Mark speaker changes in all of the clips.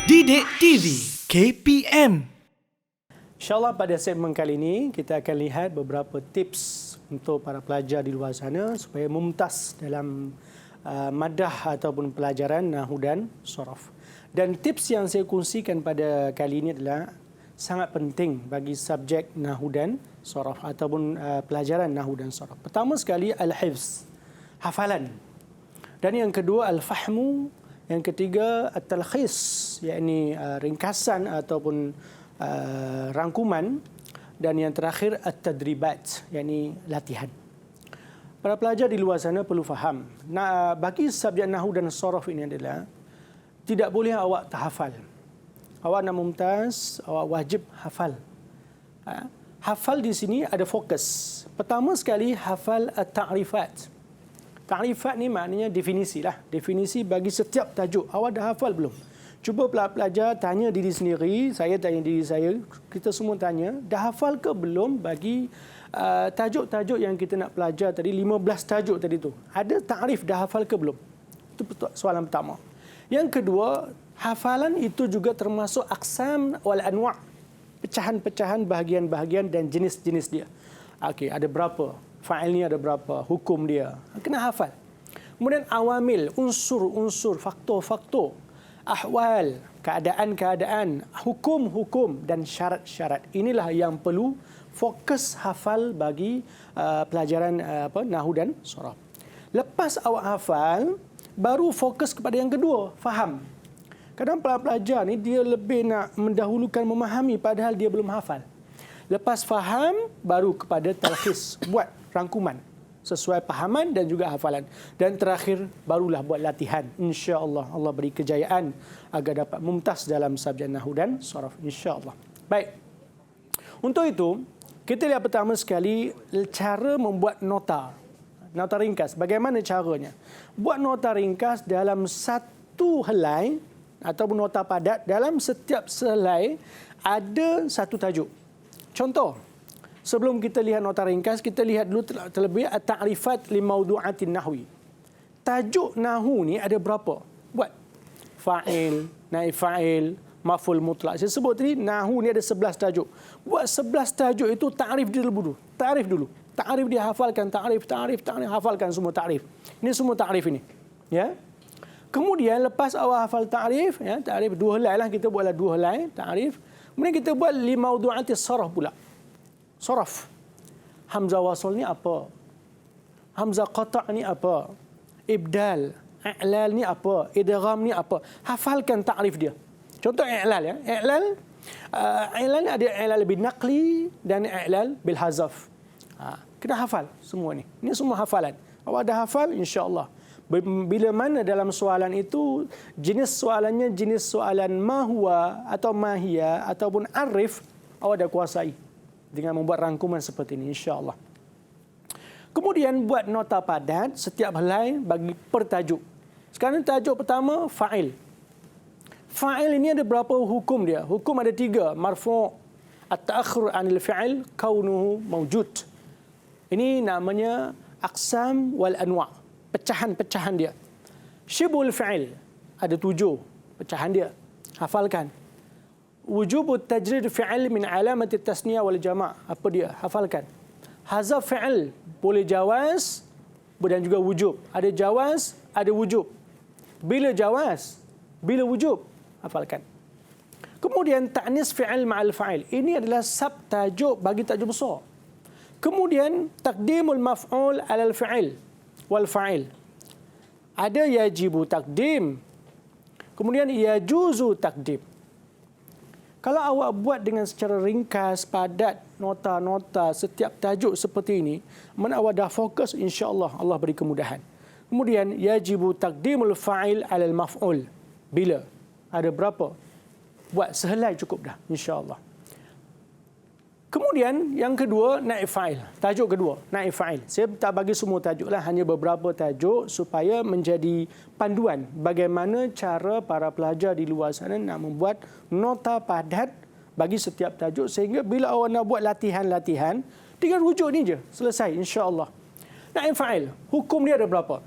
Speaker 1: Didik TV KPM.
Speaker 2: InsyaAllah pada segmen kali ini kita akan lihat beberapa tips untuk para pelajar di luar sana supaya mumtaz dalam madah ataupun pelajaran Nahwu dan Sharaf. Dan tips yang saya kongsikan pada kali ini adalah sangat penting bagi subjek Nahwu dan Sharaf ataupun pelajaran Nahwu dan Sharaf. Pertama sekali al-hifz, hafalan. Dan yang kedua al-fahmu, yang ketiga at-talkhis, yakni ringkasan ataupun rangkuman, dan yang terakhir at-tadribat, yakni latihan. Para pelajar di luar sana perlu faham, bagi subjek Nahwu dan Sharaf ini adalah tidak boleh awak terhafal. Awak nak mumtaz, awak wajib hafal. Hafal di sini ada fokus. Pertama sekali hafal at-ta'rifat. Ta'rifat ni maknanya definisi lah. Definisi bagi setiap tajuk. Awak dah hafal belum? Cuba pelajar tanya diri sendiri, saya tanya diri saya, kita semua tanya, dah hafal ke belum bagi tajuk-tajuk yang kita nak pelajar tadi, 15 tajuk tadi tu. Ada ta'rif dah hafal ke belum? Itu soalan pertama. Yang kedua, hafalan itu juga termasuk aqsam wal anwa', pecahan-pecahan, bahagian-bahagian dan jenis-jenis dia. Okey, ada berapa? Fa'il ni ada berapa? Hukum dia. Kena hafal. Kemudian awamil, unsur-unsur, faktor-faktor, ahwal, keadaan-keadaan, hukum-hukum dan syarat-syarat. Inilah yang perlu fokus hafal bagi pelajaran Nahwu dan Sharaf. Lepas awak hafal, baru fokus kepada yang kedua, faham. Kadang pelajar ni dia lebih nak mendahulukan memahami padahal dia belum hafal. Lepas faham, baru kepada talkhis, buat rangkuman sesuai pahaman dan juga hafalan. Dan terakhir, barulah buat latihan. InsyaAllah Allah beri kejayaan agar dapat mumtaz dalam subjek Nahwu dan Sharaf. InsyaAllah. Baik. Untuk itu, kita lihat pertama sekali cara membuat nota. Nota ringkas. Bagaimana caranya? Buat nota ringkas dalam satu helai ataupun nota padat. Dalam setiap helai ada satu tajuk. Contoh, sebelum kita lihat nota ringkas, kita lihat dulu terlebih at-ta'rifat li mawdu'atin nahwi. Tajuk Nahwu ni ada berapa? Buat fa'il, naib fa'il, maf'ul mutlak. Saya sebut tadi Nahwu ni ada 11 tajuk. Buat 11 tajuk itu ta'rif dulu. Ta'rif dulu. Ta'rif dia hafalkan, ta'rif, hafalkan semua ta'rif. Ini semua ta'rif ini. Ya. Kemudian lepas awal hafal ta'rif, ya, ta'rif dua helai lah, kita buatlah dua helai ta'rif. Kemudian kita buat li mawdu'atis saraf pula. Saraf. Hamzah wasal ni apa? Hamzah qata' ni apa? Ibdal, i'lal ni apa? Idgham ni apa? Hafalkan ta'rif dia. Contoh i'lal ya. I'lal ni ada i'lal bil naqli dan i'lal bil hazaf. Kena hafal semua ni. Ini semua hafalan. Awak dah hafal, insya-Allah. Bila mana dalam soalan itu jenis soalannya jenis soalan mahwa atau mahia ataupun arif, awak dah kuasai dengan membuat rangkuman seperti ini, insya-Allah. Kemudian buat nota padat setiap helai bagi per tajuk. Sekarang tajuk pertama fa'il. Fa'il ini ada berapa hukum dia? Hukum ada 3. Marfu', at-ta'akhur 'anil fi'il, kaunuhu mawjud. Ini namanya aqsam wal anwa', pecahan-pecahan dia. Syibul fi'il ada 7 pecahan dia. Hafalkan. Wujubut tajrid fi'il min alamat tasniyah wal jama'. Apa dia? Hafalkan. Hazaf fi'il boleh jawaz dan juga wujub. Ada jawaz, ada wujub. Bila jawaz, bila wujub, hafalkan. Kemudian ta'nis fi'il ma'al fa'il. Ini adalah sub tajuk bagi tajuk besar. Kemudian taqdimul maf'ul 'alal fi'il wal fa'il. Ada yajibu taqdim. Kemudian yajuzu taqdim. Kalau awak buat dengan secara ringkas, padat, nota-nota setiap tajuk seperti ini, mana awak dah fokus, insya-Allah Allah beri kemudahan. Kemudian yajibu taqdimul fa'il 'alal maf'ul. Bila? Ada berapa? Buat sehelai cukup dah, insya-Allah. Kemudian yang kedua, naib fa'il. Tajuk kedua, naib fa'il. Saya tak bagi semua tajuk lah, hanya beberapa tajuk supaya menjadi panduan bagaimana cara para pelajar di luar sana nak membuat nota padat bagi setiap tajuk sehingga bila awak nak buat latihan-latihan, tinggal rujuk ni je, selesai insya-Allah. Naib fa'il, hukum dia ada berapa?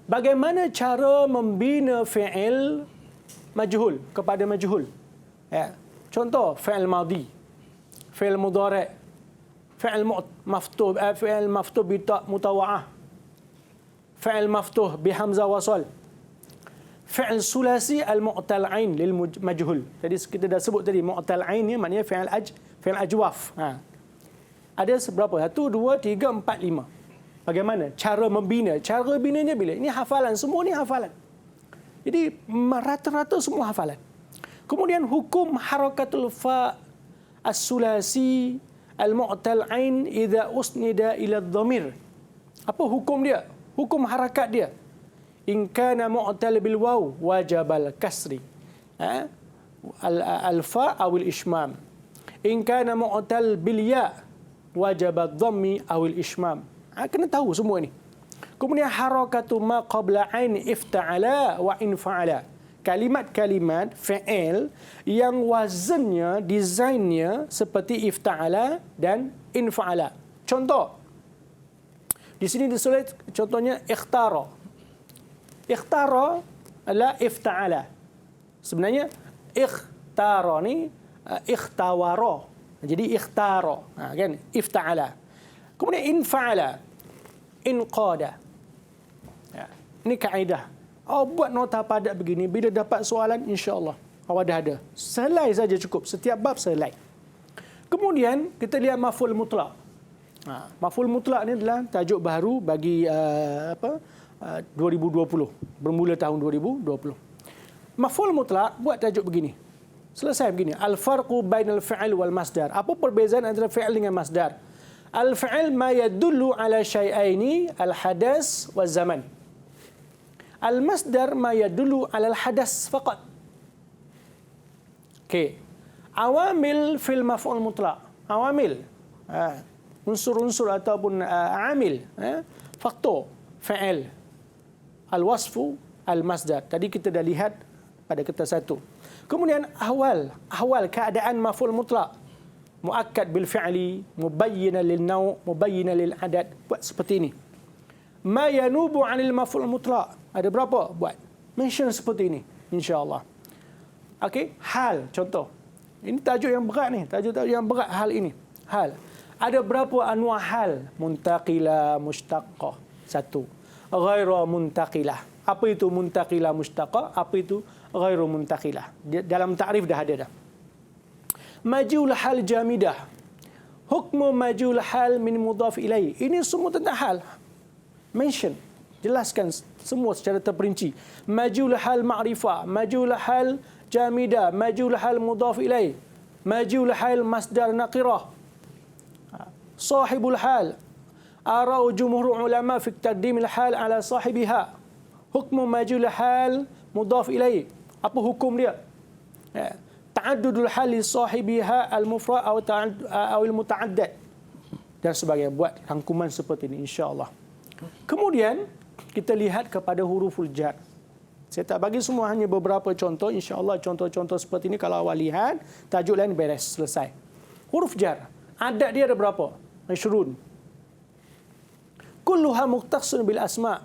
Speaker 2: Bagaimana cara membina fi'il majhul kepada majhul. Ya. Contoh fi'il madhi, fi'il mudhari', fi'il maftuh, fi'il maftuh bi ta' mutawa'ah, fi'il maftuh bi hamzah wasal, fi'il sulasi al-mu'tal ain lil majhul. Jadi kita dah sebut tadi mu'tal ain ni maknanya fi'il ajwaf. Ada seberapa? 1 2 3 4 5. Bagaimana cara membina? Cara binanya bila? Ini hafalan, semua ni hafalan. Jadi rata-rata semua hafalan. Kemudian hukum harakatul fa as-sulasi al-mu'tal ain idza usnida ila ad-dhamir. Apa hukum dia? Hukum harakat dia. In kana mu'tal bil waw wajib al-kasri. Al-fa aw al-ishmam. In kana mu'tal bil ya wajib ad-dhammi aw al-ishmam. Kena tahu semua ni. Kemudian harakatu ma qabla ain ifta'ala wa infa'ala. Kalimat-kalimat fi'il yang wazannya, desainnya seperti ifta'ala dan infa'ala. Contoh. Di sini ditulis contohnya ikhtara. Ikhtara adalah ifta'ala. Sebenarnya ikhtara ni ikhtawara. Jadi ikhtara, kan? Ifta'ala. Kemudian infa'ala, inqada. Ini kaedah. Awak buat nota padat begini, bila dapat soalan, insya-Allah awak dah ada. Selai saja cukup. Setiap bab selai. Kemudian kita lihat maf'ul mutlak. Maf'ul mutlak ni adalah tajuk baru bagi 2020. Bermula tahun 2020. Maf'ul mutlak buat tajuk begini. Selesai begini. Al-farqu bainal fi'il wal masdar. Apa perbezaan antara fi'il dengan masdar? Al-fi'il ma yadullu ala syai'aini al-hadas wa zaman. Al-masdar ma yadullu ala al-hadas faqat. Okey. Awamil fil maf'ul mutlaq. Awamil. Unsur-unsur ataupun amil. Faktor. Fa'il. Al-wasfu. Al-masdar. Tadi kita dah lihat pada kertas 1. Kemudian ahwal. Ahwal keadaan maf'ul mutlaq. Muakkad bil fi'li. Mubayyina lil naw'. Mubayyina lil adad. Buat seperti ini. Ma yanubu 'anil maf'ul mutlaq. Ada berapa? Buat. Mention seperti ini. InsyaAllah. Okey. Hal. Contoh. Ini tajuk yang berat ni. Tajuk yang berat hal ini. Hal. Ada berapa anwa' hal? Muntaqilah, mustaqqah. 1. Ghairu muntaqilah. Apa itu muntaqilah, mustaqqah? Apa itu ghairu muntaqilah? Dalam takrif dah ada dah. Majul hal jamidah. Hukmu majul hal min mudhaf ilaih. Ini semua tentang hal. Mention. Jelaskan semua secara terperinci. Majul hal ma'rifah, majul hal jamidah, majul hal mudhaf ilaih, majul hal masdar naqirah. Sahibul hal. Arau jumhur ulama fi taqdim al-hal ala sahibiha. Hukmu majul hal mudhaf ilaih. Apa hukum dia? Ta'addudul hal li sahibiha al-mufrad atau al-muta'addad dan sebagainya. Buat rangkuman seperti ini insya-Allah. Kemudian kita lihat kepada huruful jar. Saya tak bagi semua, hanya beberapa contoh. InsyaAllah contoh-contoh seperti ini kalau awak lihat, tajuk lain beres, selesai. Huruf jar. Adat dia ada berapa? Masyrun. Kulluha muqtasun bil asma'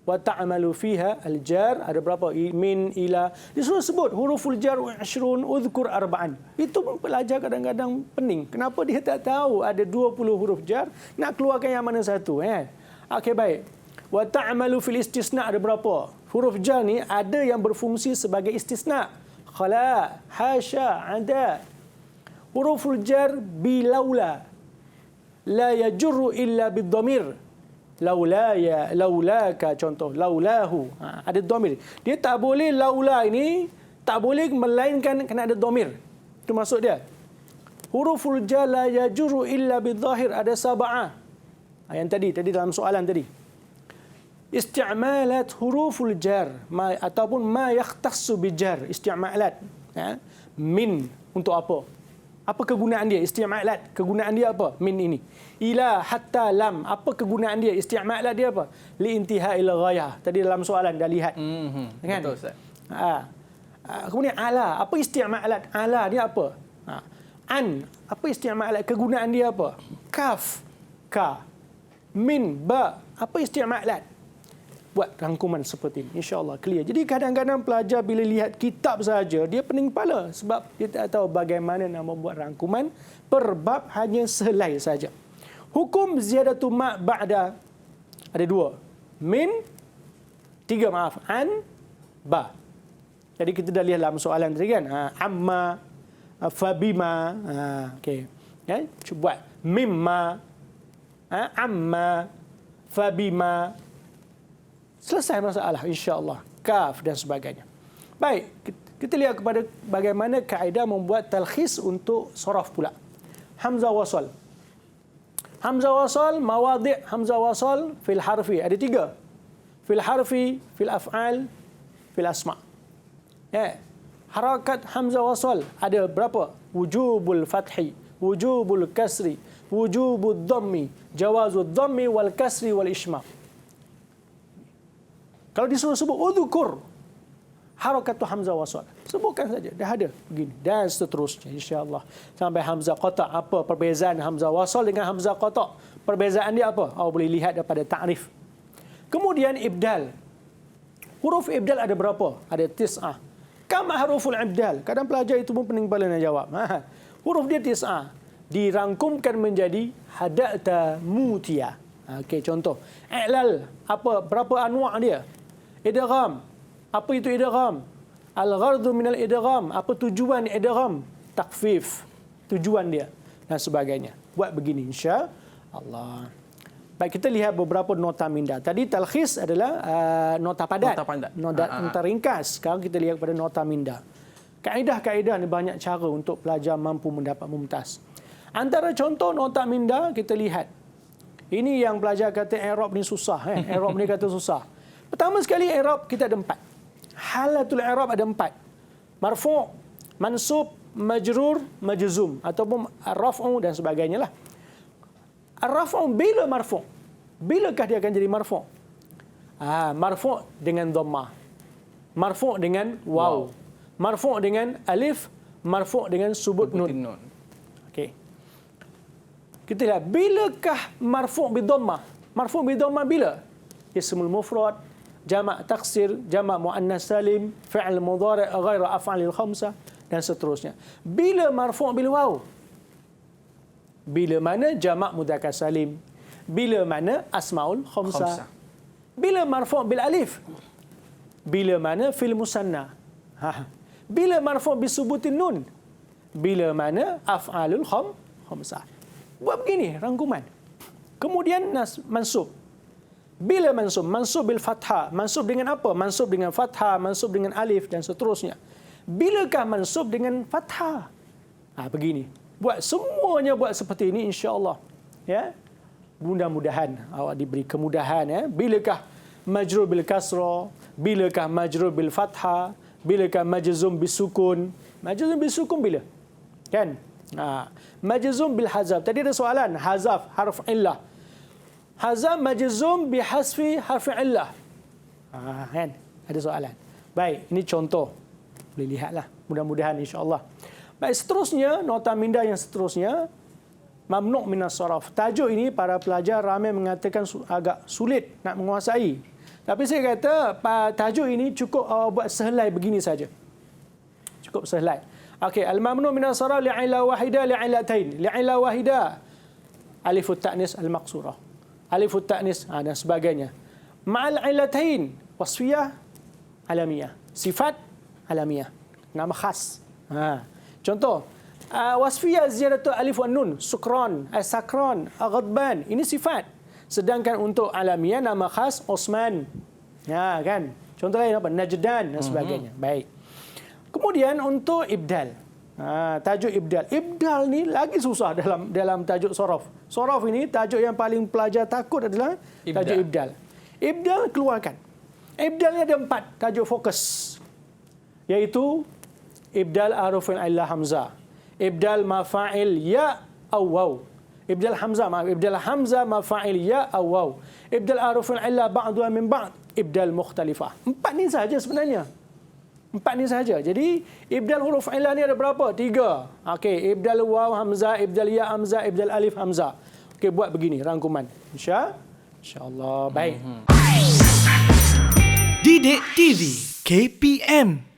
Speaker 2: wa ta'amalu fiha al-jar. Ada berapa? Min, ila. Disuruh sebut huruful jar wa asyrun udhkur arba'an. Itu pelajar kadang-kadang pening. Kenapa dia tak tahu ada 20 huruf jar? Nak keluarkan yang mana satu? Okey, baik. Wa ta'malu fil istisna ada berapa? Huruf jar ni ada yang berfungsi sebagai istisna. Khala, hasya, ada. Huruful jar bi laula. La yajurru illa bid-dhamir. Laula ya, laulaka contoh, laulahu. Ada dhamir. Dia tak boleh laula ini tak boleh melainkan kena ada dhamir. Itu maksud dia. Huruful jar la yajurru illa bidh-dhahir ada sab'ah. Yang tadi dalam soalan tadi. Isti'malat huruful jar ataupun ma yakhtassu bijar. Isti'malat. Min untuk apa? Apa kegunaan dia? Isti'malat. Kegunaan dia apa? Min ini. Ila hatta lam. Apa kegunaan dia? Isti'malat dia apa? Li intihai ila ghayah. Tadi dalam soalan dah lihat. Kan?
Speaker 3: Betul Ustaz.
Speaker 2: Kemudian ala. Apa isti'malat? Ala dia apa? An. Apa isti'malat? Kegunaan dia apa? Kaf. Ka. Min. Ba. Apa isti'malat? buat rangkuman seperti ini. InsyaAllah clear. Jadi kadang-kadang pelajar bila lihat kitab saja, dia pening kepala sebab dia tak tahu bagaimana nak membuat rangkuman per bab hanya sehelai saja. Hukum ziyadatu ma' ba'da ada 2. Min, 3 maaf, an, ba. Jadi kita dah lihat dalam soalan tadi kan. Amma, fabima. Okey. Ya, cuba buat. Mimma, amma, fabima. Selesai masalah insya-Allah. Kaf dan sebagainya. Baik, kita lihat kepada bagaimana kaedah membuat talkhis untuk sorof pula. Hamzah wasal. Hamzah wasal, mawadhi' hamzah wasal fil harfi. Ada 3. Fil harfi, fil af'al, fil asma'. Ya. Harakat hamzah wasal ada berapa? Wujubul fathi, wujubul kasri, wujubud dhammi, jawazud dhammi wal kasri wal ishmaq. Kalau disuruh sebut udzukur harakatu hamzah wasal, sebutkan saja, dah ada begini dan seterusnya insya-Allah sampai hamzah qata'. Apa perbezaan hamzah wasal dengan hamzah qata'? Perbezaan dia apa? Awak boleh lihat daripada ta'rif. Kemudian ibdal. Huruf ibdal ada berapa? Ada 9. Kam huruful ibdal? Kadang pelajar itu pun pening kepala nak jawab. Huruf dia 9. Dirangkumkan menjadi hada'ta mutiya. Okey, contoh. I'lal, apa berapa anwa' dia? Idgham. Apa itu idgham? Al-ghardu minal idgham. Apa tujuan idgham? Takfif. Tujuan dia dan sebagainya. Buat begini insya-Allah. Baik, kita lihat beberapa nota minda. Tadi talkhis adalah nota padat. Nota ringkas. Sekarang kita lihat pada nota minda. Kaedah-kaedah ni banyak cara untuk pelajar mampu mendapat mumtaz. Antara contoh nota minda kita lihat. Ini yang pelajar kata i'rab ni susah. I'rab ni kata susah. Pertama sekali i'rab kita ada 4. Halatul i'rab ada 4. Marfu', mansub, majrur, majzum ataupun raf'u dan sebagainya lah. Ar-raf'u bila marfu'? Bilakah dia akan jadi marfu'? Marfu' dengan dhammah. Marfu' dengan waw. Marfu' dengan alif, marfu' dengan subut nun. Okey. Kita lihat bilakah marfu' bidhammah? Marfu' bidhammah bila? Ismul mufrad, jamak taksir, jamak muannas salim, fi'il mudhari' ghairu af'alil khamsah dan seterusnya. Bila marfu' bil waw? Bila mana jamak mudzakkar salim? Bila mana asmaul khamsah? Bila marfu' bil alif? Bila mana fil musanna? Bila marfu' bisubutin nun? Bila mana af'alul khamsah? Buat begini rangkuman. Kemudian mansub. Bila mansub? Mansub bil fathah. Mansub dengan apa? Mansub dengan fathah, mansub dengan alif dan seterusnya. Bilakah mansub dengan fathah? Begini. Buat semuanya buat seperti ini insya-Allah. Ya. Mudah-mudahan awak diberi kemudahan ya. Bilakah majrur bil kasra? Bilakah majrur bil fathah? Bilakah majzum bisukun? Majzum bisukun bila? Kan? Majzum bil hazaf. Tadi ada soalan, hazaf harf illah. Hazaf majzum bihasfi harf illah. Kan? Ada soalan. Baik, ini contoh. Boleh lihatlah. Mudah-mudahan insya-Allah. Baik, seterusnya nota minda yang seterusnya mamnu' minas saraf. Tajuk ini para pelajar ramai mengatakan agak sulit nak menguasai. Tapi saya kata tajuk ini cukup buat sehelai begini saja. Cukup sehelai. Okey, al-mamnu' minas saraf li'ila wahida li'ilatain. Li'ila wahida alifut ta'nis al-maqsurah. Alifut ta'nis dan sebagainya. Ma'al ilatain wasfiyah alamiyah. Sifat alamiyah. Nama khas. Contoh, wasfiyah ziyadatu alif wan nun, sukran, sakran, ghadban. Ini sifat. Sedangkan untuk alamiah nama khas Osman. Ya kan? Contoh lain apa? Najdan dan sebagainya. Baik. Kemudian untuk ibdal. Tajuk ibdal. Ibdal ni lagi susah dalam tajuk sorof. Sorof ini tajuk yang paling pelajar takut adalah tajuk ibdal. Ibdal keluarkan. Ibdal ni ada 4 tajuk fokus. Iaitu ibdal harufin illah hamzah. Ibdal mafa'il ya aw waw. Ibdal hamzah, ibdal hamzah mafa'il ya aw waw. Ibdal harufin illah ba'dha min ba'd. Ibdal mukhtalifah. 4 ni saja sebenarnya. 4 ni saja. Jadi ibdal huruf illah ni ada berapa? 3. Okey, ibdal waw hamzah, ibdal ya hamzah, ibdal alif hamzah. Okey, buat begini rangkuman. InsyaAllah. Baik.
Speaker 1: Didik TV KPM